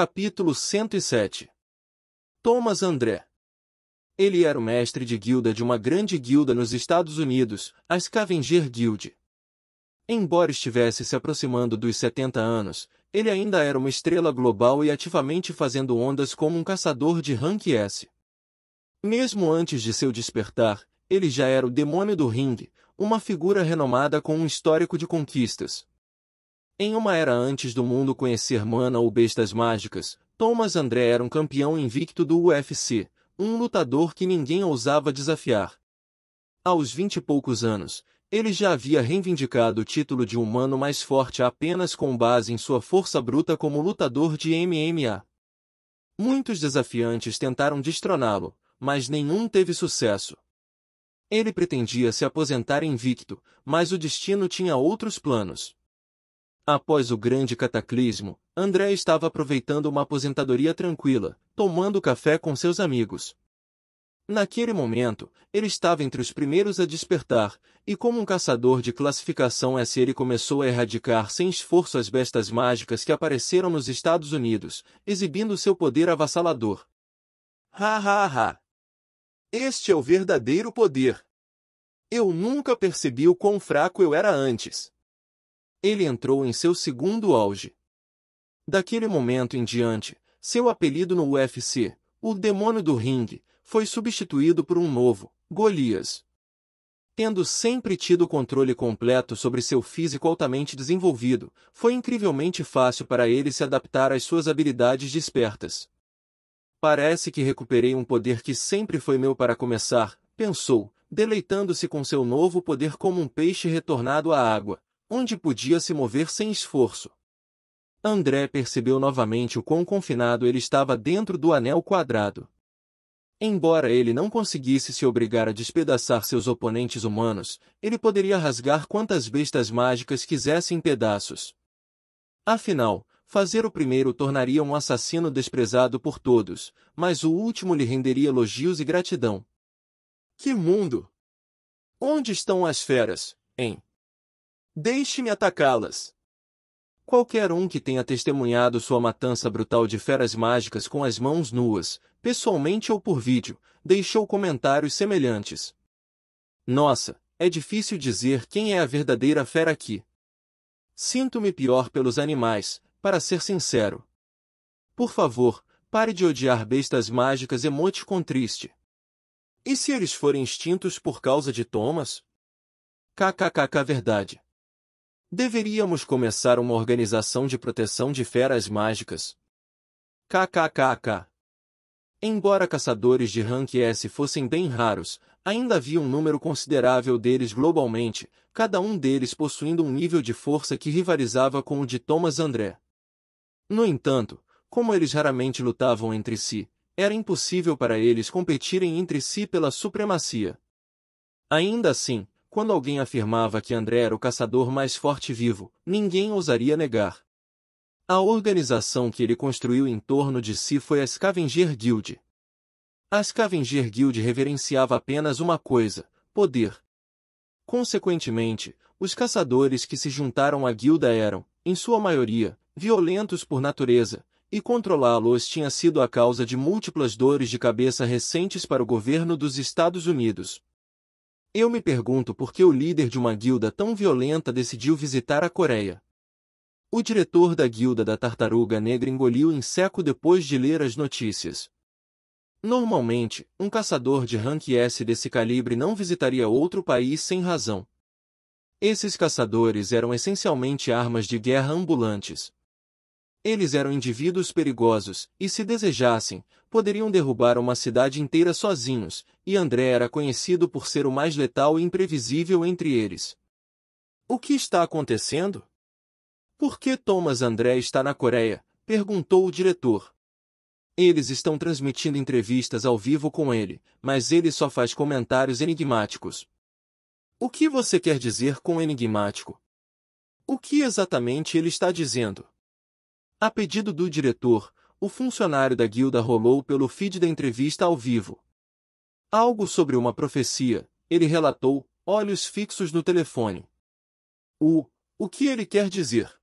Capítulo 107. Thomas André. Ele era o mestre de guilda de uma grande guilda nos Estados Unidos, a Scavenger Guild. Embora estivesse se aproximando dos 70 anos, ele ainda era uma estrela global e ativamente fazendo ondas como um caçador de rank S. Mesmo antes de seu despertar, ele já era o demônio do ringue, uma figura renomada com um histórico de conquistas. Em uma era antes do mundo conhecer mana ou bestas mágicas, Thomas André era um campeão invicto do UFC, um lutador que ninguém ousava desafiar. Aos 20 e poucos anos, ele já havia reivindicado o título de humano mais forte apenas com base em sua força bruta como lutador de MMA. Muitos desafiantes tentaram destroná-lo, mas nenhum teve sucesso. Ele pretendia se aposentar invicto, mas o destino tinha outros planos. Após o grande cataclismo, André estava aproveitando uma aposentadoria tranquila, tomando café com seus amigos. Naquele momento, ele estava entre os primeiros a despertar, e como um caçador de classificação S ele começou a erradicar sem esforço as bestas mágicas que apareceram nos Estados Unidos, exibindo seu poder avassalador. Ha ha ha! Este é o verdadeiro poder! Eu nunca percebi o quão fraco eu era antes. Ele entrou em seu segundo auge. Daquele momento em diante, seu apelido no UFC, o Demônio do Ringue, foi substituído por um novo, Golias. Tendo sempre tido controle completo sobre seu físico altamente desenvolvido, foi incrivelmente fácil para ele se adaptar às suas habilidades despertas. Parece que recuperei um poder que sempre foi meu para começar, pensou, deleitando-se com seu novo poder como um peixe retornado à água, onde podia se mover sem esforço. André percebeu novamente o quão confinado ele estava dentro do anel quadrado. Embora ele não conseguisse se obrigar a despedaçar seus oponentes humanos, ele poderia rasgar quantas bestas mágicas quisesse em pedaços. Afinal, fazer o primeiro o tornaria um assassino desprezado por todos, mas o último lhe renderia elogios e gratidão. Que mundo! Onde estão as feras, hein? Deixe-me atacá-las! Qualquer um que tenha testemunhado sua matança brutal de feras mágicas com as mãos nuas, pessoalmente ou por vídeo, deixou comentários semelhantes. Nossa, é difícil dizer quem é a verdadeira fera aqui. Sinto-me pior pelos animais, para ser sincero. Por favor, pare de odiar bestas mágicas emoticon triste. E se eles forem extintos por causa de Thomas? KKKK verdade. Deveríamos começar uma organização de proteção de feras mágicas. KKKK. Embora caçadores de rank S fossem bem raros, ainda havia um número considerável deles globalmente, cada um deles possuindo um nível de força que rivalizava com o de Thomas André. No entanto, como eles raramente lutavam entre si, era impossível para eles competirem entre si pela supremacia. Ainda assim, quando alguém afirmava que André era o caçador mais forte vivo, ninguém ousaria negar. A organização que ele construiu em torno de si foi a Scavenger Guild. A Scavenger Guild reverenciava apenas uma coisa: poder. Consequentemente, os caçadores que se juntaram à guilda eram, em sua maioria, violentos por natureza, e controlá-los tinha sido a causa de múltiplas dores de cabeça recentes para o governo dos Estados Unidos. Eu me pergunto por que o líder de uma guilda tão violenta decidiu visitar a Coreia. O diretor da guilda da Tartaruga Negra engoliu em seco depois de ler as notícias. Normalmente, um caçador de rank S desse calibre não visitaria outro país sem razão. Esses caçadores eram essencialmente armas de guerra ambulantes. Eles eram indivíduos perigosos, e se desejassem, poderiam derrubar uma cidade inteira sozinhos, e André era conhecido por ser o mais letal e imprevisível entre eles. O que está acontecendo? Por que Thomas André está na Coreia? Perguntou o diretor. Eles estão transmitindo entrevistas ao vivo com ele, mas ele só faz comentários enigmáticos. O que você quer dizer com enigmático? O que exatamente ele está dizendo? A pedido do diretor, o funcionário da guilda rolou pelo feed da entrevista ao vivo. Algo sobre uma profecia, ele relatou, olhos fixos no telefone. O que ele quer dizer?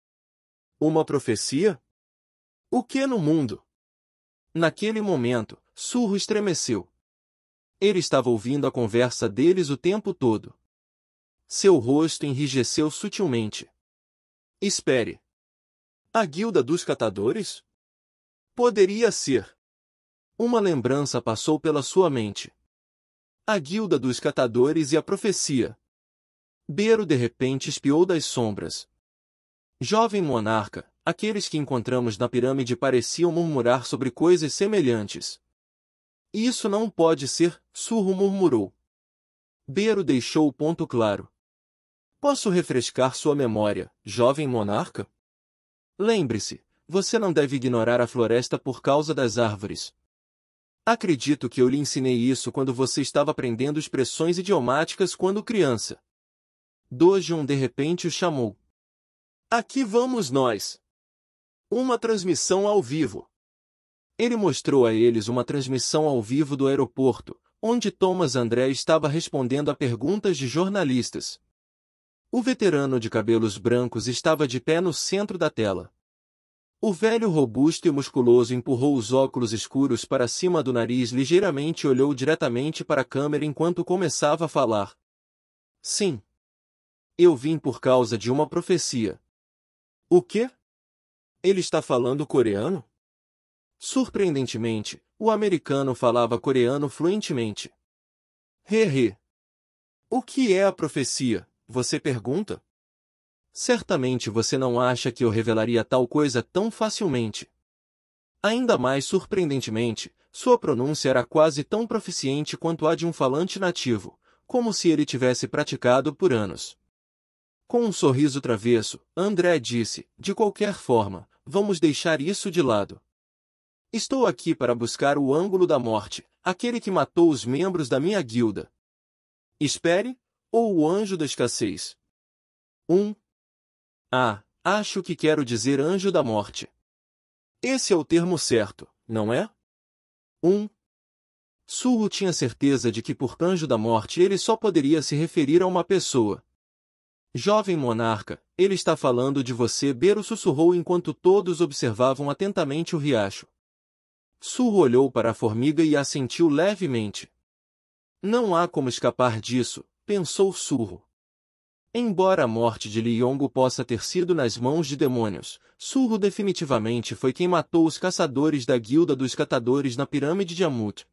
Uma profecia? O que no mundo? Naquele momento, Surro estremeceu. Ele estava ouvindo a conversa deles o tempo todo. Seu rosto enrijeceu sutilmente. Espere. A Guilda dos Catadores? Poderia ser. Uma lembrança passou pela sua mente. A Guilda dos Catadores e a profecia. Bero de repente espiou das sombras. Jovem monarca, aqueles que encontramos na pirâmide pareciam murmurar sobre coisas semelhantes. Isso não pode ser, Surro murmurou. Bero deixou o ponto claro. Posso refrescar sua memória, jovem monarca? Lembre-se, você não deve ignorar a floresta por causa das árvores. Acredito que eu lhe ensinei isso quando você estava aprendendo expressões idiomáticas quando criança. Dojun de repente o chamou. Aqui vamos nós. Uma transmissão ao vivo. Ele mostrou a eles uma transmissão ao vivo do aeroporto, onde Thomas André estava respondendo a perguntas de jornalistas. O veterano de cabelos brancos estava de pé no centro da tela. O velho robusto e musculoso empurrou os óculos escuros para cima do nariz ligeiramente e olhou diretamente para a câmera enquanto começava a falar. Sim. Eu vim por causa de uma profecia. O quê? Ele está falando coreano? Surpreendentemente, o americano falava coreano fluentemente. Hehe. O que é a profecia? Você pergunta? Certamente você não acha que eu revelaria tal coisa tão facilmente. Ainda mais surpreendentemente, sua pronúncia era quase tão proficiente quanto a de um falante nativo, como se ele tivesse praticado por anos. Com um sorriso travesso, André disse, de qualquer forma, vamos deixar isso de lado. Estou aqui para buscar o ângulo da morte, aquele que matou os membros da minha guilda. Espere, ou o anjo da escassez. Acho que quero dizer anjo da morte. Esse é o termo certo, não é? Surro tinha certeza de que por anjo da morte ele só poderia se referir a uma pessoa. Jovem monarca, ele está falando de você, Bero sussurrou enquanto todos observavam atentamente o riacho. Surro olhou para a formiga e assentiu levemente. Não há como escapar disso, pensou Surro. Embora a morte de Li Yongo possa ter sido nas mãos de demônios, Surro definitivamente foi quem matou os caçadores da Guilda dos Catadores na pirâmide de Amut.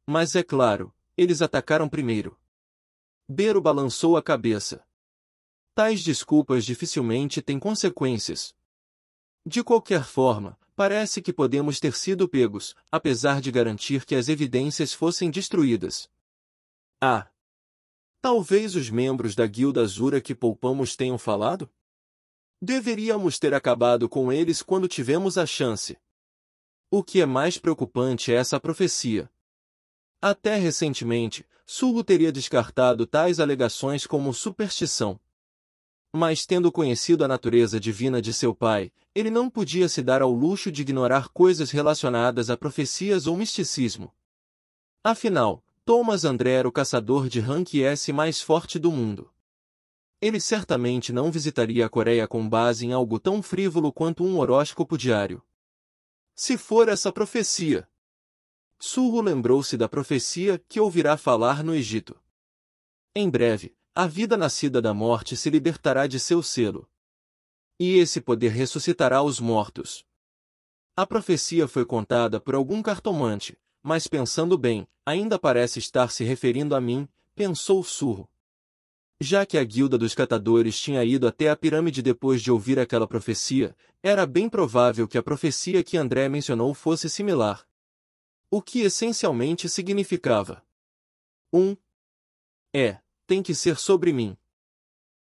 Mas é claro, eles atacaram primeiro. Bero balançou a cabeça. Tais desculpas dificilmente têm consequências. De qualquer forma, parece que podemos ter sido pegos, apesar de garantir que as evidências fossem destruídas. Talvez os membros da Guilda Azura que poupamos tenham falado? Deveríamos ter acabado com eles quando tivemos a chance. O que é mais preocupante é essa profecia. Até recentemente, Surro teria descartado tais alegações como superstição. Mas tendo conhecido a natureza divina de seu pai, ele não podia se dar ao luxo de ignorar coisas relacionadas a profecias ou misticismo. Afinal, Thomas André era o caçador de rank S mais forte do mundo. Ele certamente não visitaria a Coreia com base em algo tão frívolo quanto um horóscopo diário. Se for essa profecia. Surro lembrou-se da profecia que ouvirá falar no Egito. Em breve, a vida nascida da morte se libertará de seu selo. E esse poder ressuscitará os mortos. A profecia foi contada por algum cartomante, mas pensando bem, ainda parece estar se referindo a mim, pensou Surro. Já que a Guilda dos Catadores tinha ido até a pirâmide depois de ouvir aquela profecia, era bem provável que a profecia que André mencionou fosse similar. O que essencialmente significava: tem que ser sobre mim.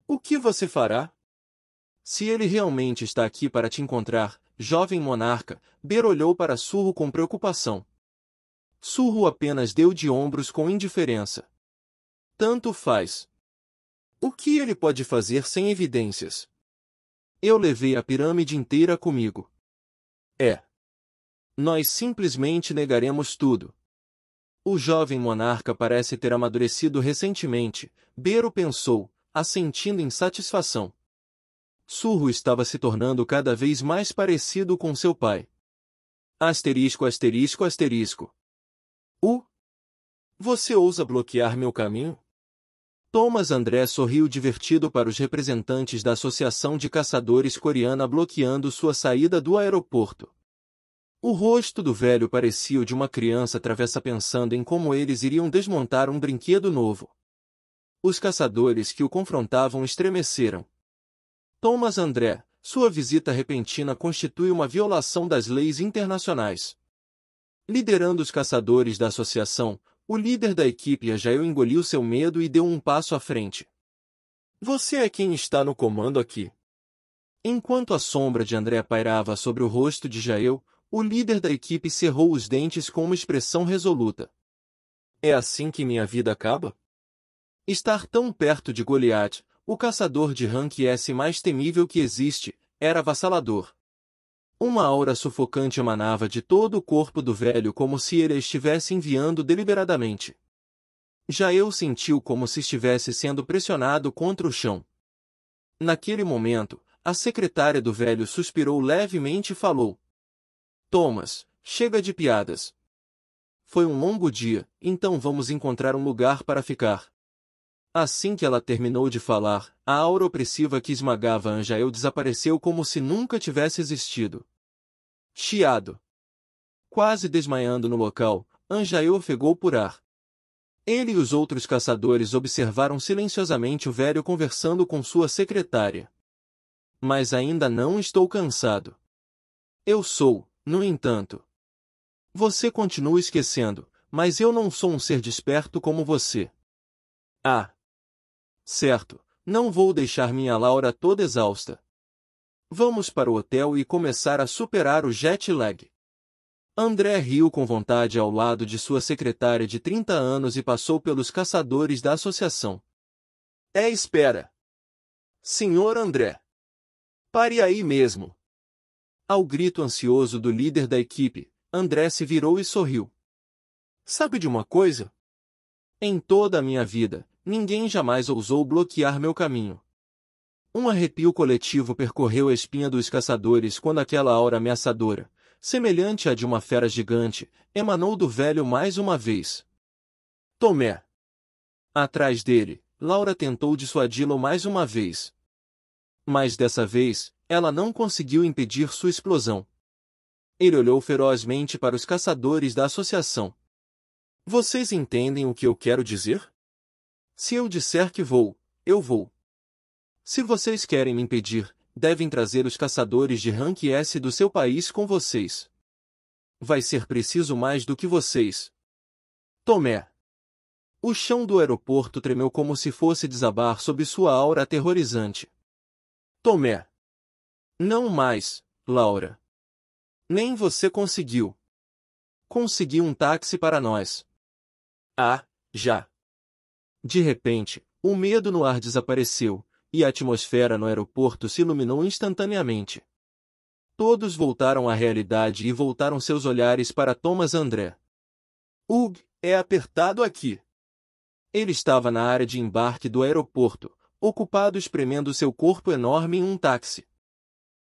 O que você fará? Se ele realmente está aqui para te encontrar, jovem monarca, Bero olhou para Surro com preocupação. Surro apenas deu de ombros com indiferença. Tanto faz. O que ele pode fazer sem evidências? Eu levei a pirâmide inteira comigo. Nós simplesmente negaremos tudo. O jovem monarca parece ter amadurecido recentemente, Bero pensou, assentindo em satisfação. Surro estava se tornando cada vez mais parecido com seu pai. Asterisco, asterisco, asterisco. Você ousa bloquear meu caminho? Thomas André sorriu divertido para os representantes da Associação de Caçadores Coreana bloqueando sua saída do aeroporto. O rosto do velho parecia o de uma criança travessa pensando em como eles iriam desmontar um brinquedo novo. Os caçadores que o confrontavam estremeceram. Thomas André, sua visita repentina constitui uma violação das leis internacionais. Liderando os caçadores da associação, o líder da equipe Jael engoliu seu medo e deu um passo à frente. Você é quem está no comando aqui. Enquanto a sombra de André pairava sobre o rosto de Jael, o líder da equipe cerrou os dentes com uma expressão resoluta. É assim que minha vida acaba? Estar tão perto de Goliath, o caçador de rank S mais temível que existe, era avassalador. Uma aura sufocante emanava de todo o corpo do velho como se ele a estivesse enviando deliberadamente. Jael sentiu como se estivesse sendo pressionado contra o chão. Naquele momento, a secretária do velho suspirou levemente e falou: Thomas, chega de piadas. Foi um longo dia, então vamos encontrar um lugar para ficar. Assim que ela terminou de falar, a aura opressiva que esmagava Anjael desapareceu como se nunca tivesse existido. Chiado. Quase desmaiando no local, Anjael ofegou por ar. Ele e os outros caçadores observaram silenciosamente o velho conversando com sua secretária. Mas ainda não estou cansado. Eu sou, no entanto. Você continua esquecendo, mas eu não sou um ser desperto como você. Ah! Certo, não vou deixar minha Laura toda exausta. Vamos para o hotel e começar a superar o jet lag. André riu com vontade ao lado de sua secretária de 30 anos e passou pelos caçadores da associação. Espera! Senhor André! Pare aí mesmo! Ao grito ansioso do líder da equipe, André se virou e sorriu. Sabe de uma coisa? Em toda a minha vida, ninguém jamais ousou bloquear meu caminho. Um arrepio coletivo percorreu a espinha dos caçadores quando aquela aura ameaçadora, semelhante à de uma fera gigante, emanou do velho mais uma vez. Tomé! Atrás dele, Laura tentou dissuadi-lo mais uma vez. Mas dessa vez, ela não conseguiu impedir sua explosão. Ele olhou ferozmente para os caçadores da associação. Vocês entendem o que eu quero dizer? Se eu disser que vou, eu vou. Se vocês querem me impedir, devem trazer os caçadores de rank S do seu país com vocês. Vai ser preciso mais do que vocês. Tomé. O chão do aeroporto tremeu como se fosse desabar sob sua aura aterrorizante. Tomé. Não mais, Laura. Nem você conseguiu. Consegui um táxi para nós. Ah, já. De repente, o medo no ar desapareceu, e a atmosfera no aeroporto se iluminou instantaneamente. Todos voltaram à realidade e voltaram seus olhares para Thomas André. É apertado aqui. Ele estava na área de embarque do aeroporto, ocupado espremendo seu corpo enorme em um táxi.